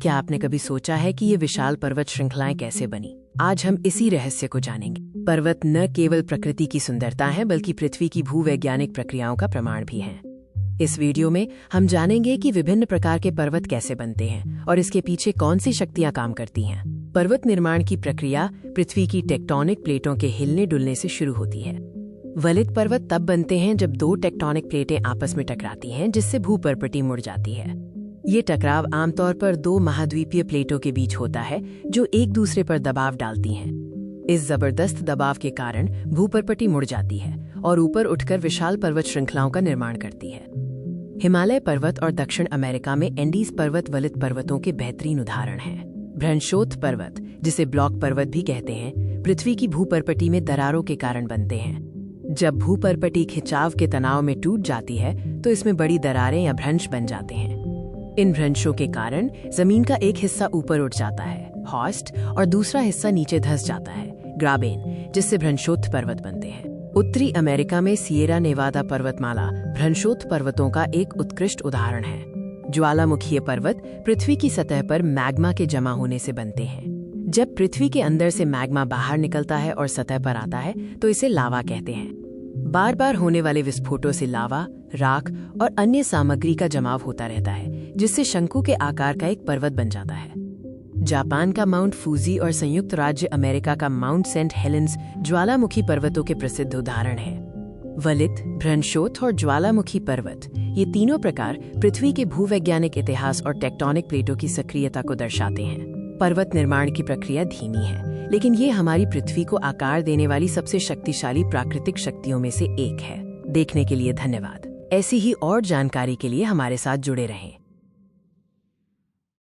क्या आपने कभी सोचा है कि ये विशाल पर्वत श्रृंखलाएं कैसे बनी? आज हम इसी रहस्य को जानेंगे। पर्वत न केवल प्रकृति की सुंदरता है बल्कि पृथ्वी की भूवैज्ञानिक प्रक्रियाओं का प्रमाण भी हैं। इस वीडियो में हम जानेंगे कि विभिन्न प्रकार के पर्वत कैसे बनते हैं और इसके पीछे कौन सी शक्तियां काम करती हैं। पर्वत निर्माण की प्रक्रिया पृथ्वी की टेक्टोनिक प्लेटों के हिलने डुलने से शुरू होती है। वलित पर्वत तब बनते हैं जब दो टेक्टोनिक प्लेटें आपस में टकराती हैं, जिससे भूपर्पटी मुड़ जाती है। ये टकराव आमतौर पर दो महाद्वीपीय प्लेटों के बीच होता है जो एक दूसरे पर दबाव डालती हैं। इस जबरदस्त दबाव के कारण भूपर्पटी मुड़ जाती है और ऊपर उठकर विशाल पर्वत श्रृंखलाओं का निर्माण करती है। हिमालय पर्वत और दक्षिण अमेरिका में एंडीज पर्वत वलित पर्वतों के बेहतरीन उदाहरण हैं। भ्रंशोत्थ पर्वत, जिसे ब्लॉक पर्वत भी कहते हैं, पृथ्वी की भूपर्पटी में दरारों के कारण बनते हैं। जब भूपर्पटी खिंचाव के तनाव में टूट जाती है तो इसमें बड़ी दरारें या भ्रंश बन जाते हैं। इन भ्रंशों के कारण जमीन का एक हिस्सा ऊपर उठ जाता है, हॉस्ट, और दूसरा हिस्सा नीचे धंस जाता है, ग्राबेन, जिससे भ्रंशोत्थ पर्वत बनते हैं। उत्तरी अमेरिका में सिएरा नेवादा पर्वतमाला भ्रंशोत्थ पर्वतों का एक उत्कृष्ट उदाहरण है। ज्वालामुखीय पर्वत पृथ्वी की सतह पर मैग्मा के जमा होने से बनते हैं। जब पृथ्वी के अंदर से मैग्मा बाहर निकलता है और सतह पर आता है तो इसे लावा कहते हैं। बार बार होने वाले विस्फोटों से लावा, राख और अन्य सामग्री का जमाव होता रहता है, जिससे शंकु के आकार का एक पर्वत बन जाता है। जापान का माउंट फूजी और संयुक्त राज्य अमेरिका का माउंट सेंट हेलेंस ज्वालामुखी पर्वतों के प्रसिद्ध उदाहरण हैं। वलित, भ्रंशोत्थ और ज्वालामुखी पर्वत, ये तीनों प्रकार पृथ्वी के भूवैज्ञानिक इतिहास और टेक्टोनिक प्लेटों की सक्रियता को दर्शाते हैं। पर्वत निर्माण की प्रक्रिया धीमी है, लेकिन ये हमारी पृथ्वी को आकार देने वाली सबसे शक्तिशाली प्राकृतिक शक्तियों में से एक है। देखने के लिए धन्यवाद। ऐसी ही और जानकारी के लिए हमारे साथ जुड़े रहें।